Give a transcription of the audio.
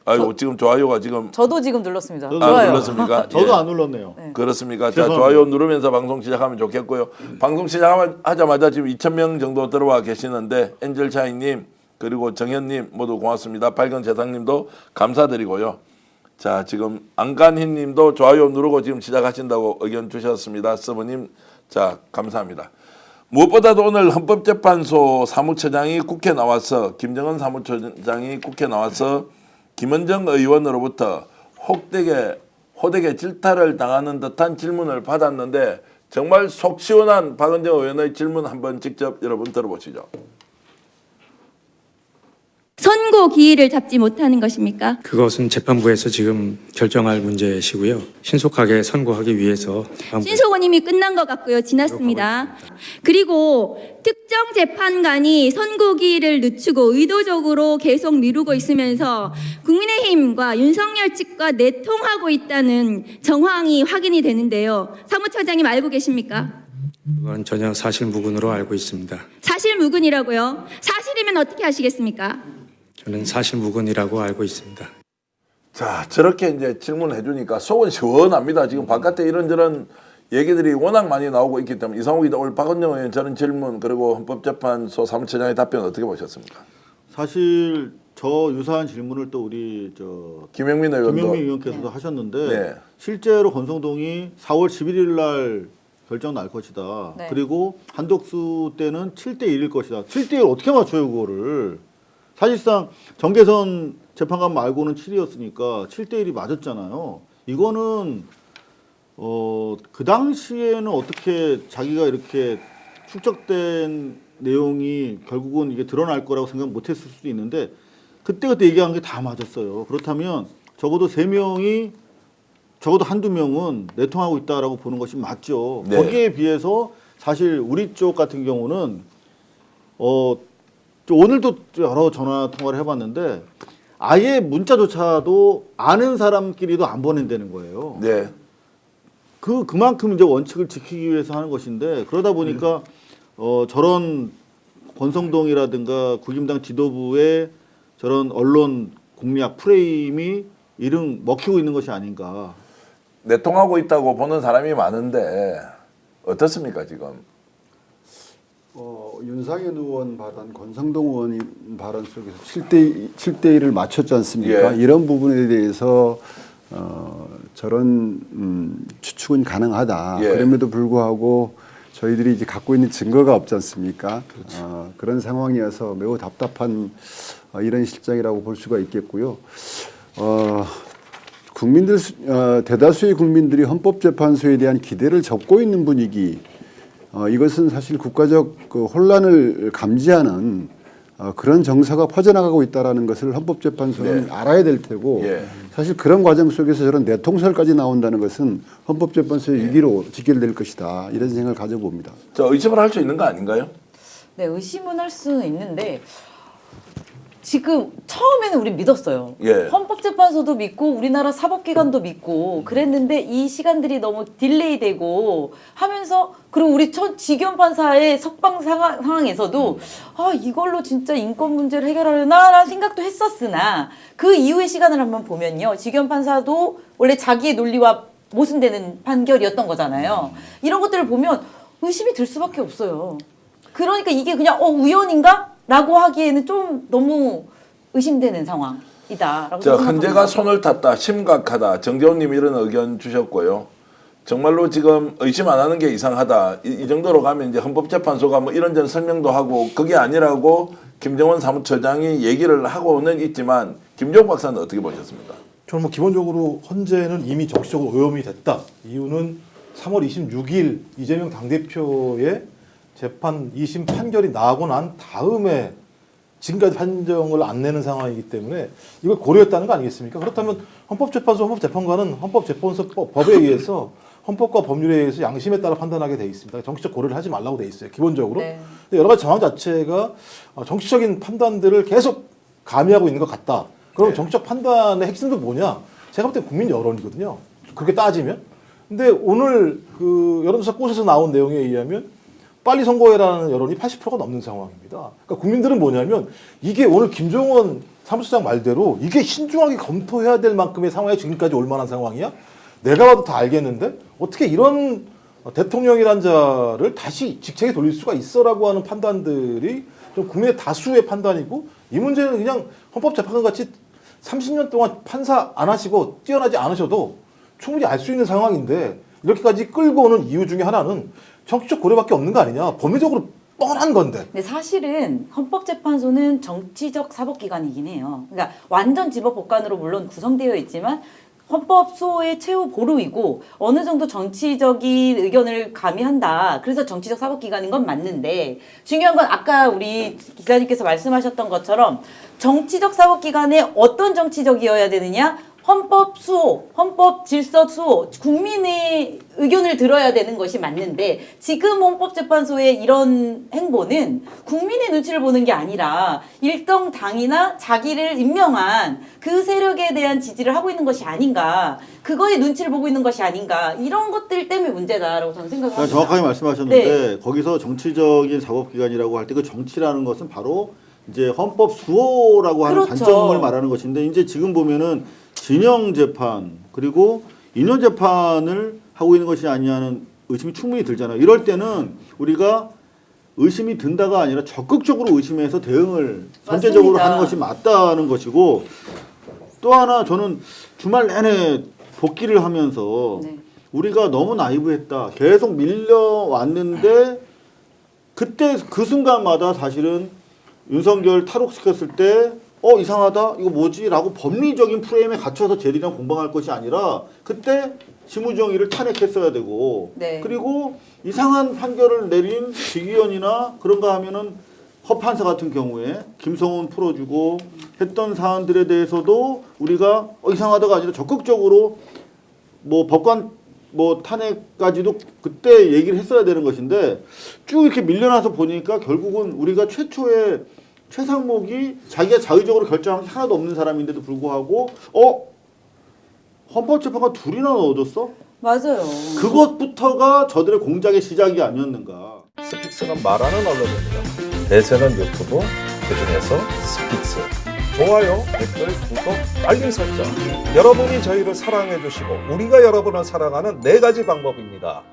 아이고 지금 좋아요가 지금 저도 지금 눌렀습니다. 눌렀습니까? 저도 예. 안 눌렀네요. 네. 그렇습니까? 자, 죄송합니다. 좋아요 누르면서 방송 시작하면 좋겠고요. 방송 시작하자마자 지금 2,000명 정도 들어와 계시는데 엔젤차이님 그리고 정현님 모두 고맙습니다. 발견재상님도 감사드리고요. 자, 지금 안간희님도 좋아요 누르고 지금 시작하신다고 의견 주셨습니다. 서버님, 자 감사합니다. 무엇보다도 오늘 헌법재판소 사무처장이 국회 나와서 김정은 사무처장이 국회 나와서 김은정 의원으로부터 호되게 질타를 당하는 듯한 질문을 받았는데 정말 속 시원한 박은정 의원의 질문 한번 직접 여러분 들어보시죠. 선고 기일을 잡지 못하는 것입니까? 그것은 재판부에서 지금 결정할 문제시고요. 신속하게 선고하기 위해서 신속은 이미 끝난 것 같고요. 지났습니다. 그리고 특정 재판관이 선고 기일을 늦추고 의도적으로 계속 미루고 있으면서 국민의힘과 윤석열 측과 내통하고 있다는 정황이 확인이 되는데요. 사무처장님 알고 계십니까? 그건 전혀 사실무근으로 알고 있습니다. 사실무근이라고요? 사실이면 어떻게 하시겠습니까? 저는 사실무근이라고 알고 있습니다. 자, 저렇게 이제 질문해 주니까 속은 시원합니다. 지금 바깥에 이런저런 얘기들이 워낙 많이 나오고 있기 때문에 이상욱이 오늘 박은정 의원 저런 질문 그리고 헌법재판소 사무처장의 답변 어떻게 보셨습니까? 사실 저 유사한 질문을 또 우리 김영민 의원께서도 하셨는데 네. 실제로 권성동이 4월 11일 날 결정 날 것이다. 네. 그리고 한덕수 때는 7대 1일 것이다. 7대 1 어떻게 맞춰요 그거를? 사실상 정계선 재판관 말고는 7이었으니까 7대 1이 맞았잖아요. 이거는 그 당시에는 어떻게 자기가 이렇게 축적된 내용이 결국은 이게 드러날 거라고 생각 못했을 수도 있는데 그때 얘기한 게 다 맞았어요. 그렇다면 적어도 3명이 적어도 한두 명은 내통하고 있다라고 보는 것이 맞죠. 네. 거기에 비해서 사실 우리 쪽 같은 경우는 오늘도 여러 전화 통화를 해봤는데 아예 문자조차도 아는 사람끼리도 안 보낸다는 거예요. 네. 그만큼 이제 원칙을 지키기 위해서 하는 것인데 그러다 보니까 저런 권성동이라든가 국힘당 지도부의 저런 언론 공략 프레임이 먹히고 있는 것이 아닌가. 내통하고 있다고 보는 사람이 많은데 어떻습니까 지금? 윤상현 의원 발언, 권성동 의원 발언 속에서 7대 1을 맞췄지 않습니까? 예. 이런 부분에 대해서 저런 추측은 가능하다. 예. 그럼에도 불구하고 저희들이 이제 갖고 있는 증거가 없지 않습니까? 그렇죠. 그런 상황이어서 매우 답답한 이런 실정이라고 볼 수가 있겠고요. 대다수의 국민들이 헌법재판소에 대한 기대를 접고 있는 분위기, 이것은 사실 국가적 혼란을 감지하는 그런 정서가 퍼져나가고 있다는 것을 헌법재판소는 네. 알아야 될 테고 예. 사실 그런 과정 속에서 저런 내통설까지 나온다는 것은 헌법재판소의 위기로 직결될 것이다. 이런 생각을 가져봅니다. 저 의심을 할 수 있는 거 아닌가요? 네, 의심은 할 수는 있는데 지금 처음에는 우리 믿었어요. 예. 헌법재판소도 믿고 우리나라 사법기관도 믿고 그랬는데 이 시간들이 너무 딜레이되고 하면서 그리고 우리 첫 직연판사의 석방 상황에서도 아 이걸로 진짜 인권 문제를 해결하려나라는 생각도 했었으나 그 이후의 시간을 한번 보면요. 직연판사도 원래 자기의 논리와 모순되는 판결이었던 거잖아요. 이런 것들을 보면 의심이 들 수밖에 없어요. 그러니까 이게 그냥 우연인가? 라고 하기에는 좀 너무 의심되는 상황이다라고 자, 생각합니다. 헌재가 손을 탔다, 심각하다. 정재훈님 이런 의견 주셨고요. 정말로 지금 의심 안 하는 게 이상하다. 이 정도로 가면 이제 헌법재판소가 뭐 이런저런 설명도 하고 그게 아니라고 김정은 사무처장이 얘기를 하고는 있지만 김종 박사는 어떻게 보셨습니까? 저는 기본적으로 헌재는 이미 정치적으로 오염이 됐다. 이유는 3월 26일 이재명 당대표의 재판 2심 판결이 나고 난 다음에 지금까지 판정을 안 내는 상황이기 때문에 이걸 고려했다는 거 아니겠습니까? 그렇다면 헌법재판소, 헌법재판관은 헌법재판소법에 의해서 헌법과 법률에 의해서 양심에 따라 판단하게 돼 있습니다. 정치적 고려를 하지 말라고 돼 있어요. 기본적으로. 네. 근데 여러 가지 정황 자체가 정치적인 판단들을 계속 가미하고 있는 것 같다. 그럼 네. 정치적 판단의 핵심도 뭐냐? 제가 볼 때 국민 여론이거든요. 그렇게 따지면. 근데 오늘 그 여론조사 꽃에서 나온 내용에 의하면 빨리 선고해라는 여론이 80%가 넘는 상황입니다. 그러니까 국민들은 뭐냐면 이게 오늘 김종원 사무처장 말대로 이게 신중하게 검토해야 될 만큼의 상황에 지금까지 올 만한 상황이야? 내가 봐도 다 알겠는데 어떻게 이런 대통령이란 자를 다시 직책에 돌릴 수가 있어라고 하는 판단들이 좀 국민의 다수의 판단이고, 이 문제는 그냥 헌법재판관 같이 30년 동안 판사 안 하시고 뛰어나지 않으셔도 충분히 알 수 있는 상황인데 이렇게까지 끌고 오는 이유 중에 하나는 정치적 고려밖에 없는 거 아니냐. 법리적으로 뻔한 건데. 근데 사실은 헌법재판소는 정치적 사법기관이긴 해요. 그러니까 완전 지법법관으로 물론 구성되어 있지만 헌법소의 최후 보루이고 어느 정도 정치적인 의견을 가미한다. 그래서 정치적 사법기관인 건 맞는데, 중요한 건 아까 우리 기자님께서 말씀하셨던 것처럼 정치적 사법기관에 어떤 정치적이어야 되느냐? 헌법 수호, 헌법 질서 수호, 국민의 의견을 들어야 되는 것이 맞는데, 지금 헌법재판소의 이런 행보는 국민의 눈치를 보는 게 아니라 일정 당이나 자기를 임명한 그 세력에 대한 지지를 하고 있는 것이 아닌가, 그거에 눈치를 보고 있는 것이 아닌가, 이런 것들 때문에 문제다라고 저는 생각합니다. 정확하게 말씀하셨는데 거기서 정치적인 사법기관이라고 할 때 그 정치라는 것은 바로 이제 헌법 수호라고 하는 그렇죠. 관점을 말하는 것인데, 이제 지금 보면은 진영 재판 그리고 인용 재판을 하고 있는 것이 아니냐는 의심이 충분히 들잖아요. 이럴 때는 우리가 의심이 든다가 아니라 적극적으로 의심해서 대응을 선제적으로 맞습니다. 하는 것이 맞다는 것이고, 또 하나 저는 주말 내내 복귀를 하면서 네. 우리가 너무 나이브했다. 계속 밀려왔는데 그때 그 순간마다 사실은 윤석열 탈옥시켰을 때 이상하다, 이거 뭐지? 라고 법리적인 프레임에 갇혀서 쟤들이랑 공방할 것이 아니라 그때 심우정의를 탄핵했어야 되고, 네. 그리고 이상한 판결을 내린 지기현이나 그런가 하면은 허판사 같은 경우에 김성훈 풀어주고 했던 사안들에 대해서도 우리가 이상하다가 아니라 적극적으로 뭐 법관 뭐 탄핵까지도 그때 얘기를 했어야 되는 것인데, 쭉 이렇게 밀려나서 보니까 결국은 우리가 최초의 최상목이 자기가 자의적으로 결정한 게 하나도 없는 사람인데도 불구하고 헌법재판관 둘이나 넣어줬어? 맞아요. 그것부터가 저들의 공작의 시작이 아니었는가. 스픽스가 말하는 언론입니다. 대세는 유튜브, 그중에서 스픽스. 좋아요, 댓글, 구독, 알림 설정. 여러분이 저희를 사랑해 주시고 우리가 여러분을 사랑하는 4가지 방법입니다.